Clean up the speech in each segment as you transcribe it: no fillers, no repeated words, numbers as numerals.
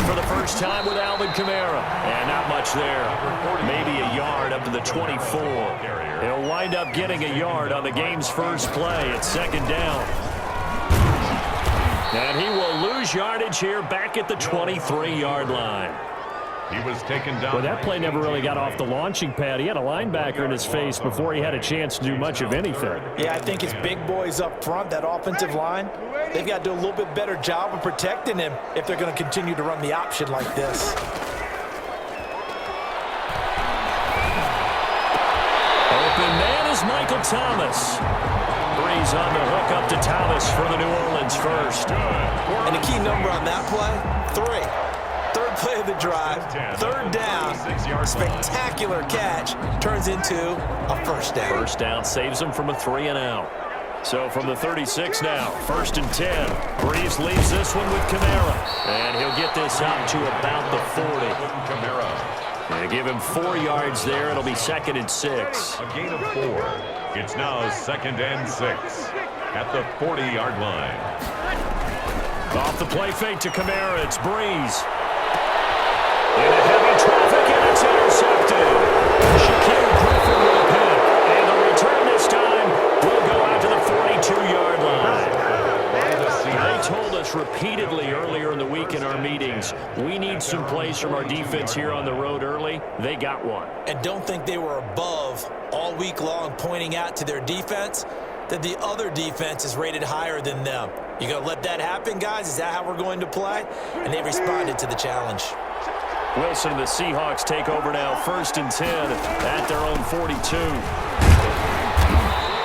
for the first time with Alvin Kamara. And not much there. Maybe a yard up to the 24. He'll wind up getting a yard on the game's first play at second down. And he will lose yardage here back at the 23-yard line. He was taken down. Well, that play never really got off the launching pad. He had a linebacker in his face before he had a chance to do much of anything. Yeah, I think his big boys up front, that offensive line, they've got to do a little bit better job of protecting him if they're going to continue to run the option like this. Open man is Michael Thomas. Breeze on the hook up to Thomas for the New Orleans first. And the key number on that play, 3. Third play of the drive, third down, spectacular catch, turns into a first down. First down saves him from a 3-and-out. So from the 36 now, 1st and 10. Breeze leaves this one with Kamara. And he'll get this out to about the 40. And give him 4 yards there. It'll be 2nd and 6. A gain of 4. It's now 2nd and 6 at the 40-yard line. Off the play fake to Kamara, it's Breeze. Into heavy traffic, and it's intercepted. Shaquille Griffin with a pick. And the return this time will go out to the 42-yard line. They told us repeatedly earlier in the week in our meetings, we need some plays from our defense here on the road early. They got one. And don't think they were above all week long pointing out to their defense that the other defense is rated higher than them. You going to let that happen, guys? Is that how we're going to play? And they responded to the challenge. Wilson and the Seahawks take over now, 1st and 10 at their own 42.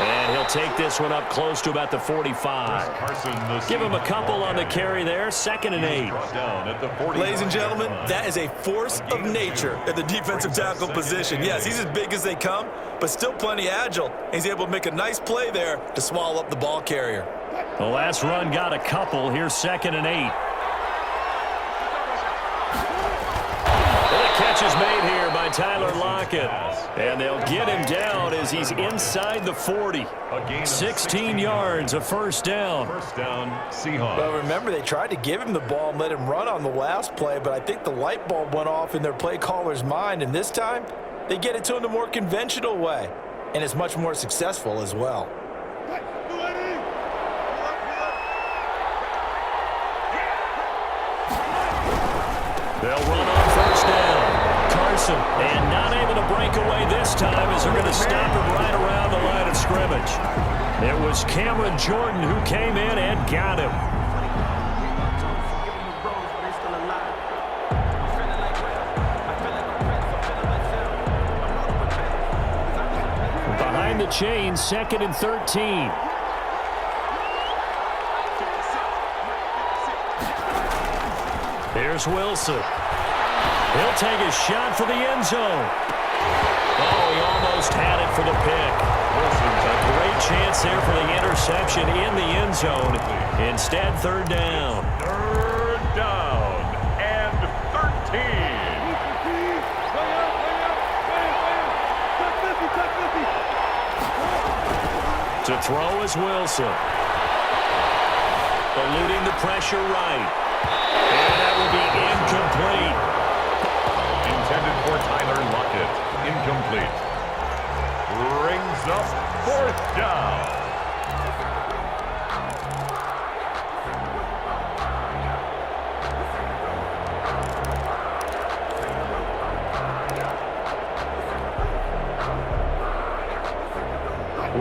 And he'll take this one up close to about the 45. Give him a couple on the carry there, 2nd and 8. Ladies and gentlemen, that is a force of nature at the defensive tackle position. Yes, he's as big as they come, but still plenty agile. He's able to make a nice play there to swallow up the ball carrier. The last run got a couple. Here's 2nd and 8. Catch is made here by Tyler Lockett. And they'll get him down as he's inside the 40. 16 yards, a first down. First down, Seahawks. Well, remember, they tried to give him the ball and let him run on the last play, but I think the light bulb went off in their play caller's mind, and this time they get it to him the more conventional way, and it's much more successful as well. They'll run on first down. Carson, and not able to break away this time as they're going to stop him right around the line of scrimmage. It was Cameron Jordan who came in and got him. Behind the chains, 2nd and 13. Here's Wilson. He'll take a shot for the end zone. Oh, he almost had it for the pick. Wilson's a great chance there for the interception in the end zone. Instead, 3rd down. 3rd down and 13. To throw is Wilson. Eluding the pressure right. And that will be incomplete. Intended for Tyler Lockett. Incomplete. Brings up 4th down.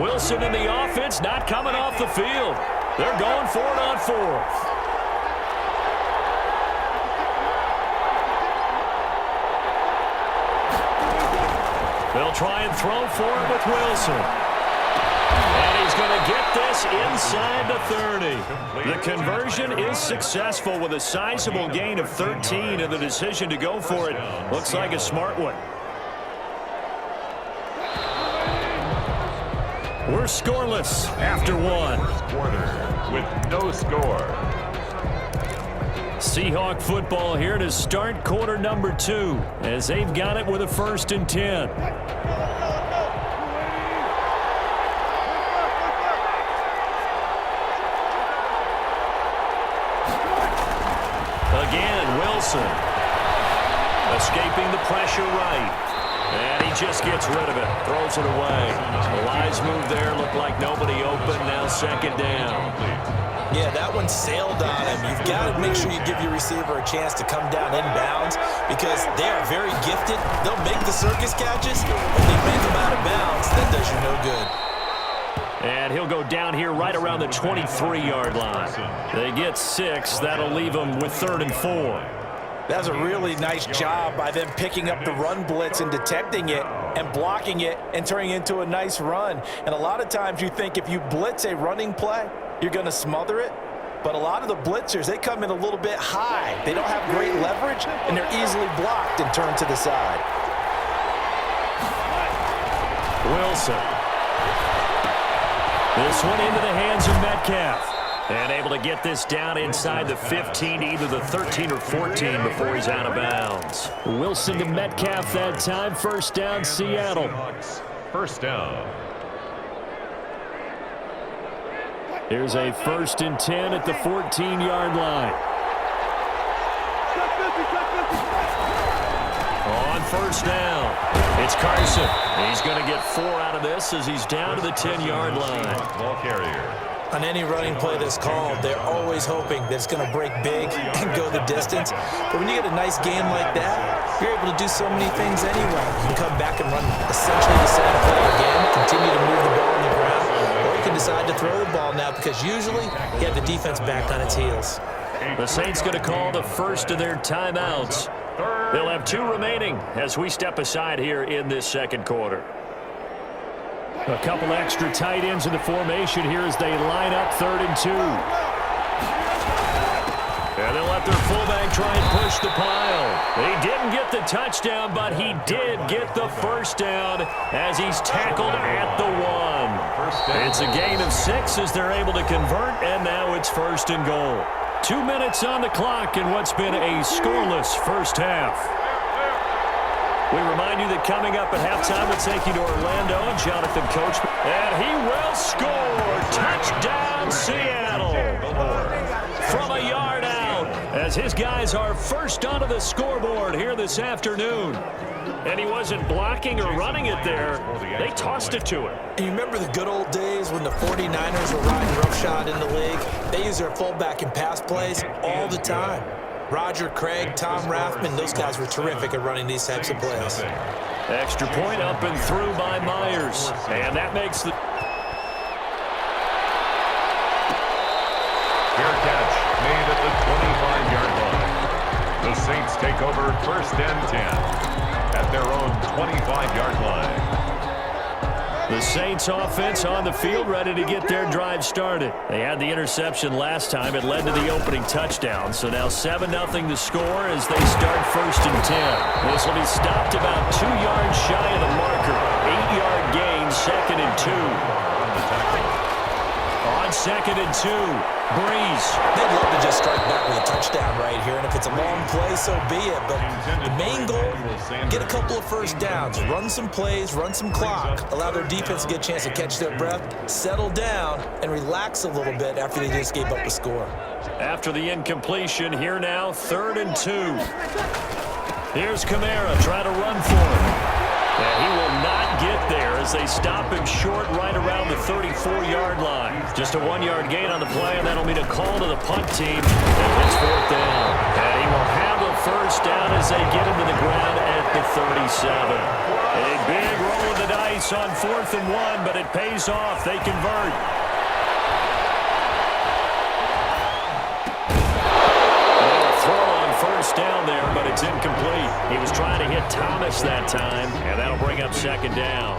Wilson in the offense not coming off the field. They're going for it on 4th. They'll try and throw for it with Wilson. And he's going to get this inside the 30. The conversion is successful with a sizable gain of 13, and the decision to go for it looks like a smart one. We're scoreless after 1. First quarter with no score. Seahawk football here to start quarter number 2 as they've got it with a 1st and 10. again. Wilson escaping the pressure right. And he just gets rid of it. Throws it away. The wise move there. Looked like nobody open. Now second down. Yeah, that one sailed on him. You've got to make sure you give your receiver a chance to come down inbounds because they are very gifted. They'll make the circus catches, but they make them out of bounds. That does you no good. And he'll go down here right around the 23-yard line. They get 6. That'll leave them with 3rd and 4. That was a really nice job by them picking up the run blitz and detecting it and blocking it and turning it into a nice run. And a lot of times you think if you blitz a running play, you're going to smother it. But a lot of the blitzers, they come in a little bit high. They don't have great leverage, and they're easily blocked and turned to the side. Wilson. This one into the hands of Metcalf. And able to get this down inside the 15, either the 13 or 14 before he's out of bounds. Wilson to Metcalf that time. First down, Seattle. First down. Here's a 1st and 10 at the 14-yard line. On first down, it's Carson. He's going to get 4 out of this as he's down to the 10-yard line. Ball carrier. On any running play that's called, they're always hoping that it's going to break big and go the distance. But when you get a nice game like that, you're able to do so many things anyway. You can come back and run essentially the same play again, continue to move the ball on the ground, or you can decide to throw the ball now because usually you have the defense back on its heels. The Saints going to call the first of their timeouts. They'll have 2 remaining as we step aside here in this second quarter. A couple extra tight ends in the formation here as they line up 3rd and 2. And they'll let their fullback try and push the pile. He didn't get the touchdown, but he did get the first down as he's tackled at the 1. It's a gain of 6 as they're able to convert, and now it's 1st and goal. 2 minutes on the clock in what's been a scoreless first half. We remind you that coming up at halftime, we'll take you to Orlando and Jonathan Coachman. And he will score. Touchdown, Seattle. From a yard out as his guys are first onto the scoreboard here this afternoon. And he wasn't blocking or running it there. They tossed it to him. And you remember the good old days when the 49ers were riding roughshod in the league? They use their fullback in pass plays all the time. Roger Craig, Tom Rathman, those guys were terrific at running these types of plays. Extra point up and through by Myers. And that makes the... Fair catch made at the 25-yard line. The Saints take over 1st and 10 at their own 25-yard line. The Saints offense on the field ready to get their drive started. They had the interception last time. It led to the opening touchdown. So now 7-0 to score as they start 1st and 10. This will be stopped about 2 yards shy of the marker. 8-yard gain, 2nd and 2. On 2nd and 2, Breeze. They'd love to just strike back with a touchdown right here, and if it's a long play, so be it. But the main goal, get a couple of first downs, run some plays, run some clock, allow their defense to get a chance to catch their breath, settle down, and relax a little bit after they just gave up a score. After the incompletion, here now, 3rd and 2. Here's Kamara, try to run for him. And he will not get there as they stop him short right around the 34-yard line. Just a 1-yard gain on the play, and that'll mean a call to the punt team. And it's 4th down. And he will have a first down as they get him to the ground at the 37. A big roll of the dice on 4th and 1, but it pays off. They convert. First down there, but it's incomplete. He was trying to hit Thomas that time, and that'll bring up 2nd down.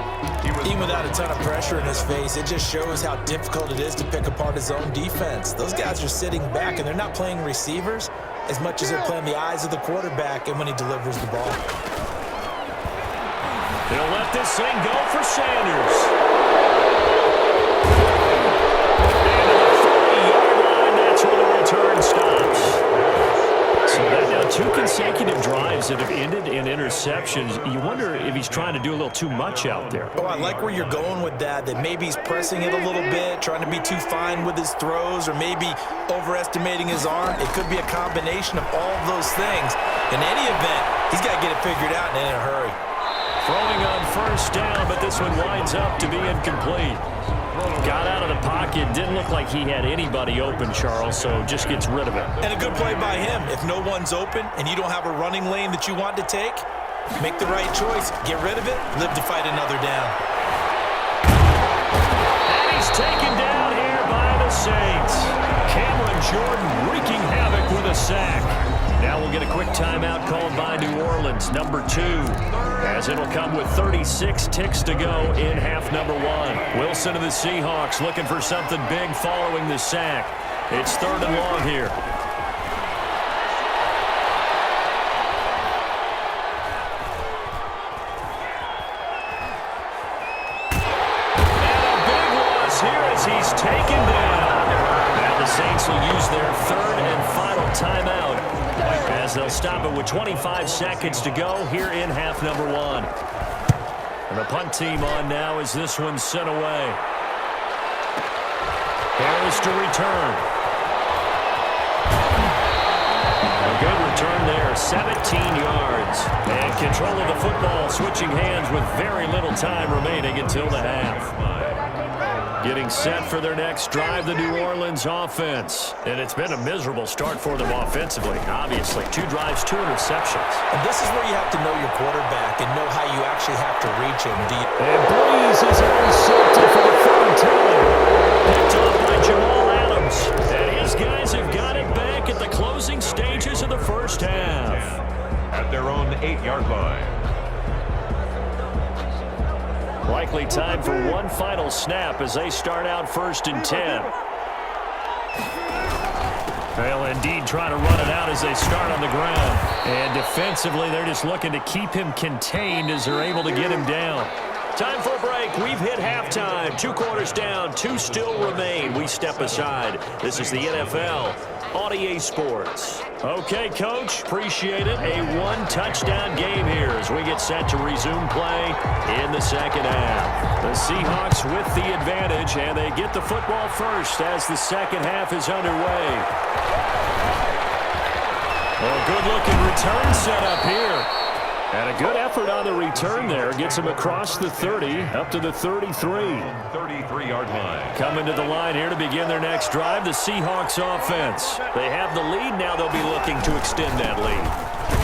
Even without a ton of pressure in his face, it just shows how difficult it is to pick apart his own defense. Those guys are sitting back, and they're not playing receivers as much as they're playing the eyes of the quarterback and when he delivers the ball. They'll let this thing go for Sanders. And to the 40-yard line, that's where the return stops. So that now 2 consecutive drives that have ended in interceptions. You wonder if he's trying to do a little too much out there. Oh, I like where you're going with that maybe he's pressing it a little bit, trying to be too fine with his throws, or maybe overestimating his arm. It could be a combination of all of those things. In any event, he's got to get it figured out and in a hurry. Throwing on first down, but this one winds up to be incomplete. Got out of the pocket, didn't look like he had anybody open, Charles, so just gets rid of it. And a good play by him. If no one's open and you don't have a running lane that you want to take, make the right choice, get rid of it, live to fight another down. And he's taken down here by the Saints. Cameron Jordan wreaking havoc with a sack. Now we'll get a quick timeout called by New Orleans, number 2, as it'll come with 36 ticks to go in half number 1. Wilson of the Seahawks looking for something big following the sack. It's 3rd and long here. And a big loss here as he's taken down. Now the Saints will use their 3rd and final timeout, as they'll stop it with 25 seconds to go here in half number 1. And the punt team on now as this one's sent away. Harris to return. A good return there, 17 yards. And control of the football, switching hands with very little time remaining until the half. Getting set for their next drive, the New Orleans offense. And it's been a miserable start for them offensively, obviously. 2 drives, 2 interceptions. And this is where you have to know your quarterback and know how you actually have to reach him. And Breeze is intercepted for the 3rd time. Picked off by Jamal Adams. And his guys have got it back at the closing stages of the first half. At their own 8-yard line. Likely time for one final snap as they start out 1st and 10. They'll indeed try to run it out as they start on the ground. And defensively, they're just looking to keep him contained as they're able to get him down. Time for a break. We've hit halftime. 2 quarters down, 2 still remain. We step aside. This is the NFL on EA Sports. Okay, Coach, appreciate it. A 1-touchdown game here as we get set to resume play in the second half. The Seahawks with the advantage, and they get the football first as the second half is underway. A good-looking return set up here. And a good effort on the return there. Gets him across the 30, up to the 33. 33-yard line. Coming to the line here to begin their next drive, the Seahawks offense. They have the lead. Now they'll be looking to extend that lead.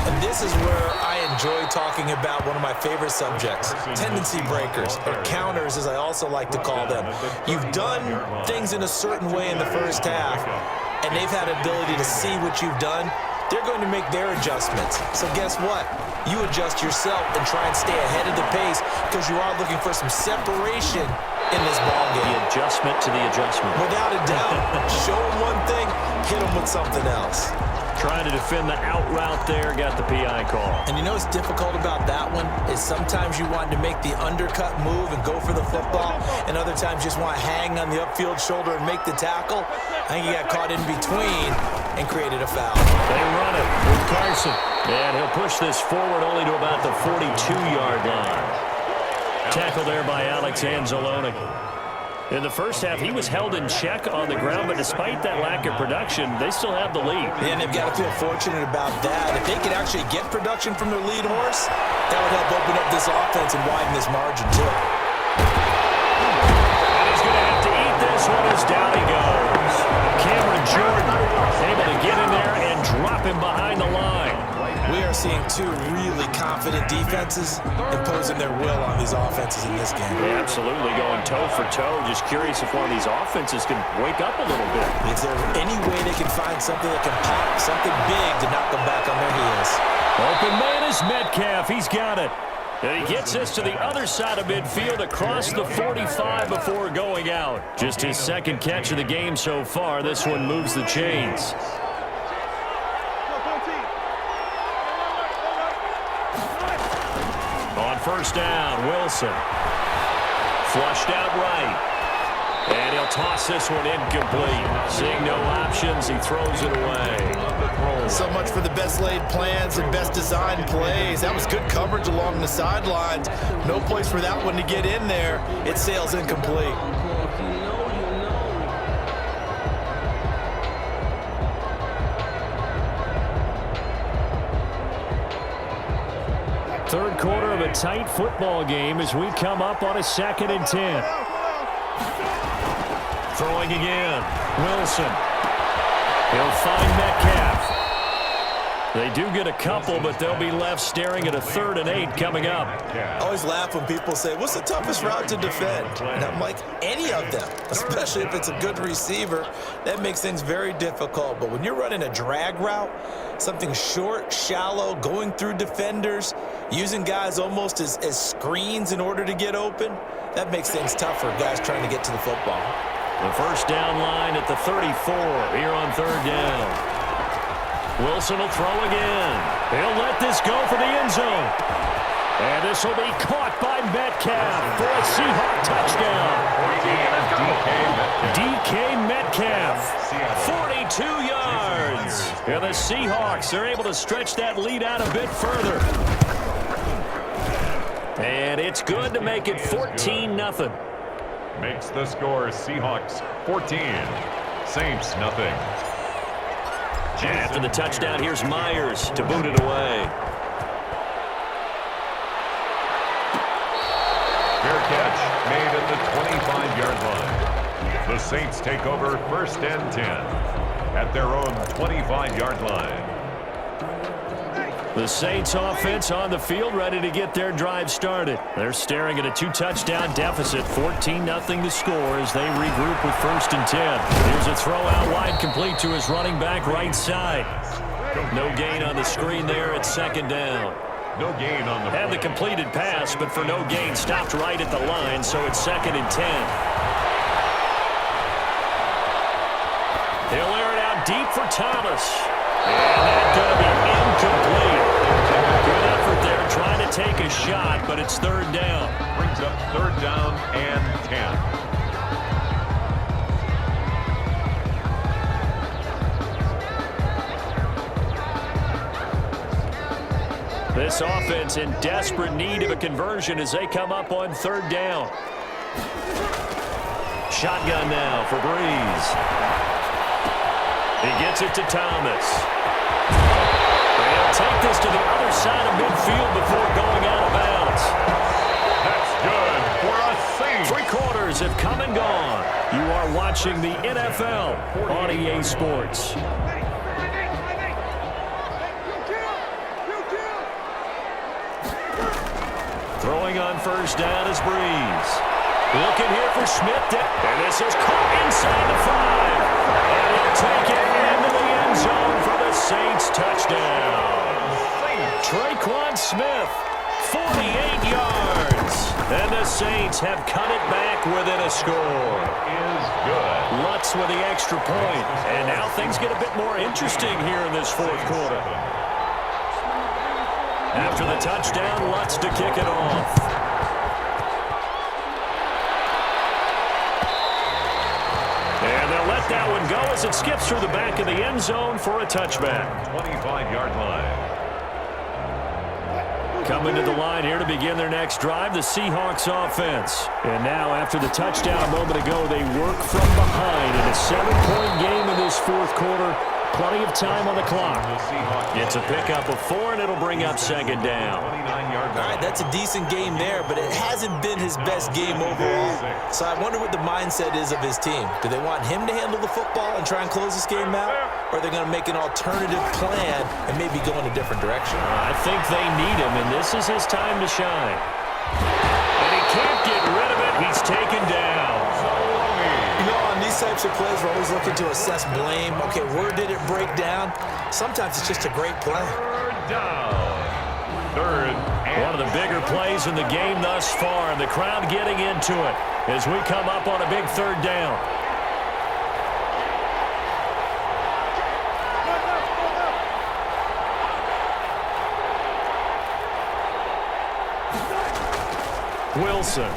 And this is where I enjoy talking about one of my favorite subjects, tendency breakers, or counters as I also like to call them. You've done things in a certain way in the first half, and they've had ability to see what you've done. They're going to make their adjustments. So guess what? You adjust yourself and try and stay ahead of the pace because you are looking for some separation in this ballgame. The adjustment to the adjustment. Without a doubt. Show them one thing, hit them with something else. Trying to defend the out route there, got the PI call. And you know what's difficult about that one is sometimes you want to make the undercut move and go for the football, and other times you just want to hang on the upfield shoulder and make the tackle. I think he got caught in between and created a foul. They run it with Carson. And he'll push this forward only to about the 42-yard line. Tackle there by Alex Anzalone. In the first half, he was held in check on the ground, but despite that lack of production, they still have the lead. And they've got to feel fortunate about that. If they could actually get production from their lead horse, that would help open up this offense and widen this margin too. And he's going to have to eat this one as down he goes. Cameron Jordan able to get in there and drop him behind the line. We are seeing 2 really confident defenses imposing their will on these offenses in this game. Yeah, absolutely, going toe for toe. Just curious if one of these offenses can wake up a little bit. Is there any way they can find something that can pop, something big to knock them back on their heels? Open man is Metcalf. He's got it. And he gets this to the other side of midfield across the 45 before going out. Just his second catch of the game so far. This one moves the chains. On first down, Wilson. Flushed out right. And he'll toss this one incomplete. Seeing no options, he throws it away. So much for the best laid plans and best designed plays. That was good coverage along the sidelines. No place for that one to get in there. It sails incomplete. Third quarter of a tight football game as we come up on a 2nd and 10. Throwing again. Wilson. He'll find Metcalf. They do get a couple, but they'll be left staring at a 3rd and 8 coming up. I always laugh when people say, what's the toughest route to defend? And I'm like, any of them, especially if it's a good receiver. That makes things very difficult. But when you're running a drag route, something short, shallow, going through defenders, using guys almost as screens in order to get open, that makes things tougher, guys trying to get to the football. The first down line at the 34 here on 3rd down. Wilson will throw again. He'll let this go for the end zone. And this will be caught by Metcalf for a Seahawk touchdown. DK Metcalf, 42 yards. And the Seahawks are able to stretch that lead out a bit further. And it's good to make it 14-0. Makes the score Seahawks 14, Saints nothing. After the touchdown, here's Myers to boot it away. Fair catch made at the 25-yard line. The Saints take over 1st and 10 at their own 25-yard line. The Saints offense on the field, ready to get their drive started. They're staring at a 2-touchdown deficit, 14-0 the score as they regroup with 1st and 10. Here's a throw out wide, complete to his running back right side. No gain on the screen there at 2nd down. No gain on the Had the completed pass, but for no gain, stopped right at the line, so it's 2nd and 10. He'll air it out deep for Thomas. And that's going to be incomplete. Good effort there trying to take a shot, but it's 3rd down. Brings up 3rd down and 10. This offense in desperate need of a conversion as they come up on 3rd down. Shotgun now for Breeze. He gets it to Thomas. They'll take this to the other side of midfield before going out of bounds. That's good for a Saints. 3 quarters have come and gone. You are watching the NFL on EA Sports. Throwing on 1st down is Breeze. Looking here for Smith. And this is caught inside the 5. And he'll take it into the end zone for the Saints touchdown. Traquan Smith, 48 yards. And the Saints have cut it back within a score. Is good. Lutz with the extra point. And now things get a bit more interesting here in this 4th quarter. After the touchdown, Lutz to kick it off. And they'll let that one go as it skips through the back of the end zone for a touchback. 25-yard line. Coming to the line here to begin their next drive, the Seahawks offense. And now, after the touchdown a moment ago, they work from behind in a 7-point game in this 4th quarter. Plenty of time on the clock. It's a pickup of 4, and it'll bring up 2nd down. All right, that's a decent game there, but it hasn't been his best game overall. So I wonder what the mindset is of his team. Do they want him to handle the football and try and close this game out? Or are they going to make an alternative plan and maybe go in a different direction? I think they need him, and this is his time to shine. And he can't get rid of it. He's taken down. You know, on these types of plays, we're always looking to assess blame. Okay, where did it break down? Sometimes it's just a great play. 3rd down. 3rd and one of the bigger plays in the game thus far, and the crowd getting into it as we come up on a big 3rd down. Wilson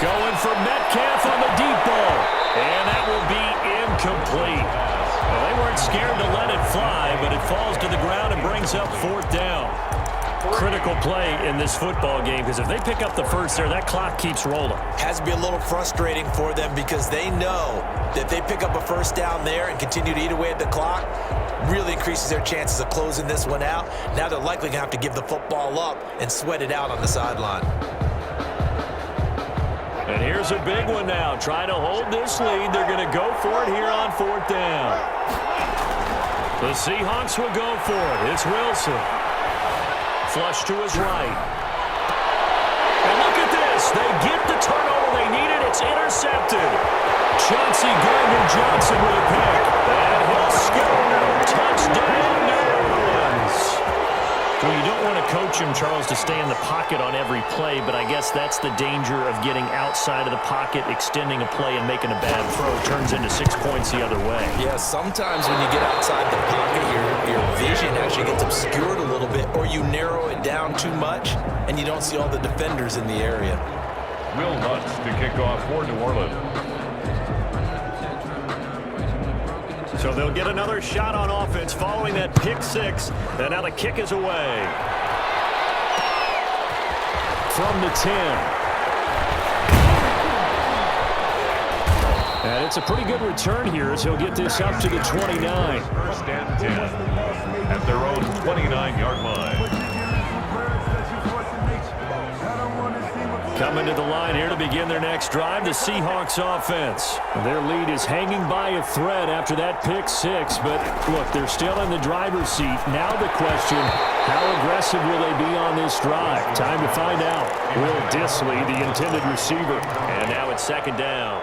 Going for Metcalf on the deep ball. And that will be incomplete. Well, they weren't scared to let it fly, but it falls to the ground and brings up 4th down. Critical play in this football game, because if they pick up the first there, that clock keeps rolling. Has to be a little frustrating for them because they know that if they pick up a first down there and continue to eat away at the clock, really increases their chances of closing this one out. Now they're likely going to have to give the football up and sweat it out on the sideline. And here's a big one now. Trying to hold this lead. They're going to go for it here on 4th down. The Seahawks will go for it. It's Wilson. Flush to his right. And look at this. They get the turnover they needed. It's intercepted. Chauncey Gardner-Johnson with a pick. And he'll score. Touchdown, New Orleans. Well, you don't want to coach him, Charles, to stay in the pocket on every play, but I guess that's the danger of getting outside of the pocket, extending a play, and making a bad throw. Turns into 6 points the other way. Yeah, sometimes when you get outside the pocket, your vision actually gets obscured a little bit, or you narrow it down too much, and you don't see all the defenders in the area. Will Lutz to kick off for New Orleans. So they'll get another shot on offense following that pick 6. And now the kick is away. From the 10. And it's a pretty good return here as he'll get this up to the 29. First and 10 at their own 29-yard line. Coming to the line here to begin their next drive, the Seahawks offense. Their lead is hanging by a thread after that pick 6, but look, they're still in the driver's seat. Now the question, how aggressive will they be on this drive? Time to find out. Will Disley, the intended receiver. And now it's 2nd down.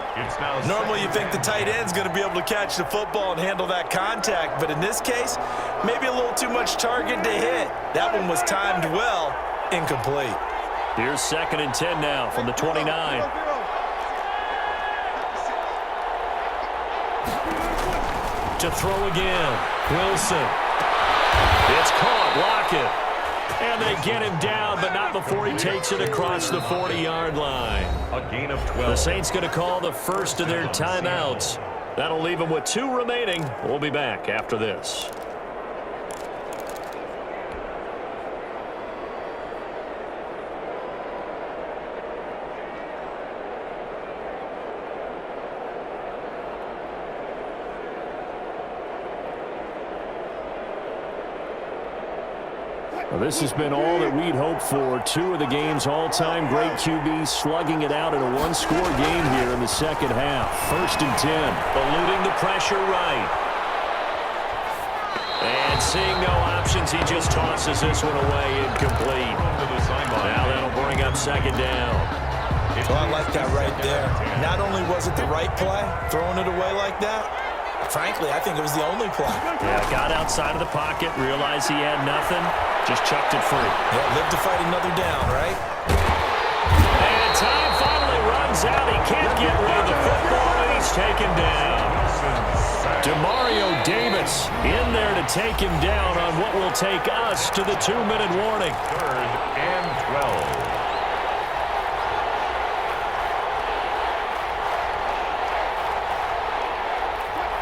Normally you think the tight end's going to be able to catch the football and handle that contact, but in this case, maybe a little too much target to hit. That one was timed well, incomplete. Here's 2nd and 10 now from the 29. To throw again. Wilson. It's caught. Lockett. And they get him down, but not before he takes it across the 40-yard line. A gain of 12. The Saints going to call the first of their timeouts. That'll leave them with 2 remaining. We'll be back after this. Well, this has been all that we'd hoped for. 2 of the game's all-time great QBs slugging it out in a 1-score game here in the second half. 1st and 10. Eluding the pressure right. And seeing no options, he just tosses this one away incomplete. Now that'll bring up 2nd down. Well, I like that right there. Not only was it the right play, throwing it away like that, frankly, I think it was the only play. Yeah, got outside of the pocket, realized he had nothing, just chucked it free. Yeah, live to fight another down, right? And time finally runs out. He can't get rid of the football, and he's taken down. Demario Davis in there to take him down on what will take us to the 2-minute warning. 3rd and 12.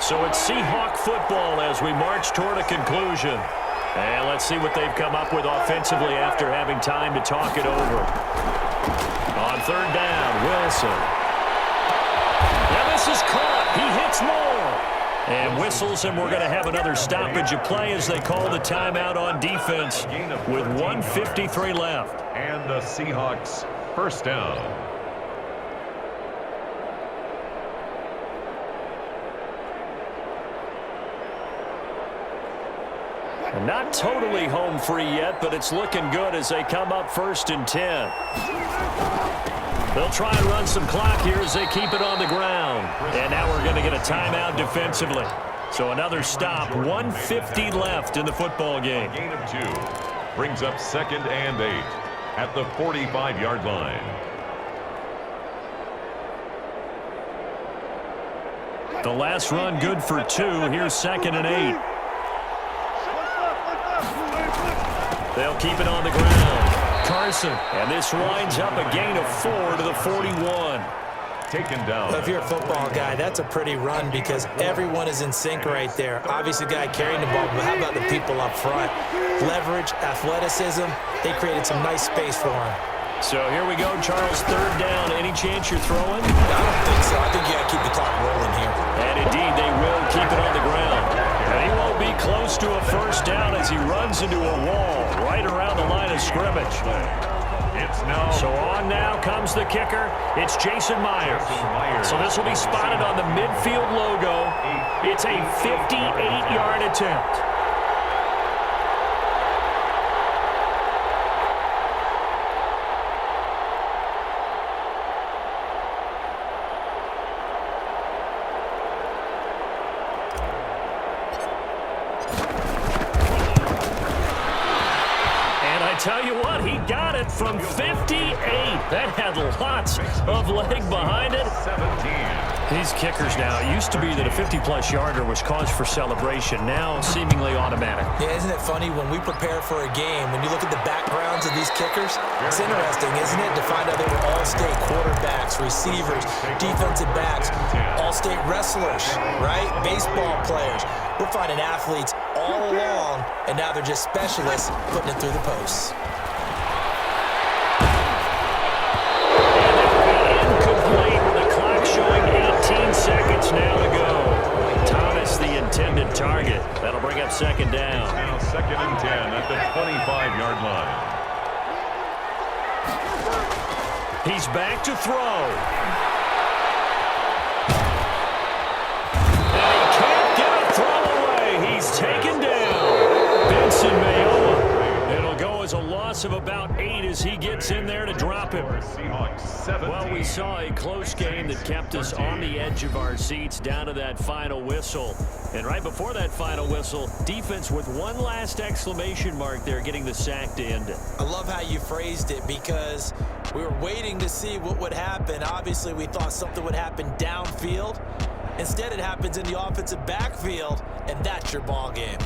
So it's Seahawk football as we march toward a conclusion. And let's see what they've come up with offensively after having time to talk it over. On 3rd down, Wilson. Now this is caught. He hits more. And whistles, and we're going to have another stoppage of play as they call the timeout on defense with 1:53 left. And the Seahawks first down. Not totally home free yet, but it's looking good as they come up 1st and 10. They'll try and run some clock here as they keep it on the ground. And now we're going to get a timeout defensively. So another stop, 1:50 left in the football game. Gain of 2 brings up 2nd and 8 at the 45-yard line. The last run good for 2. Here's 2nd and 8. They'll keep it on the ground. Carson. And this winds up a gain of 4 to the 41. Taken down. Well, if you're a football guy, that's a pretty run because everyone is in sync right there. Obviously, the guy carrying the ball, but how about the people up front? Leverage, athleticism, they created some nice space for him. So here we go, Charles, third down. Any chance you're throwing? I don't think so. I think you got to keep the clock rolling here. And indeed, they will keep it on the ground. And he won't be close to a first down as he runs into a wall right around the line of scrimmage. So on now comes the kicker. It's Jason Myers. So this will be spotted on the midfield logo. It's a 58-yard attempt. Tell you what, he got it from 58. That had lots of leg behind it. 17. These kickers now, it used to be that a 50-plus yarder was cause for celebration. Now seemingly automatic. Yeah, isn't it funny when we prepare for a game, when you look at the backgrounds of these kickers, it's interesting, isn't it, to find out they were all-state quarterbacks, receivers, defensive backs, all-state wrestlers, right? Baseball players. We're finding athletes all along, and now they're just specialists putting it through the posts. Incomplete with the clock showing 18 seconds now to go. Thomas, the intended target. That'll bring up second down. Now second and 10 at the 25-yard line. He's back to throw. Taken down. Benson Mayowa. It'll go as a loss of about 8 as he gets in there to drop him. Well, we saw a close game that kept us on the edge of our seats down to that final whistle. And right before that final whistle, defense with one last exclamation mark there, getting the sack to end it. I love how you phrased it because we were waiting to see what would happen. Obviously, we thought something would happen downfield. Instead, it happens in the offensive backfield, and that's your ball game.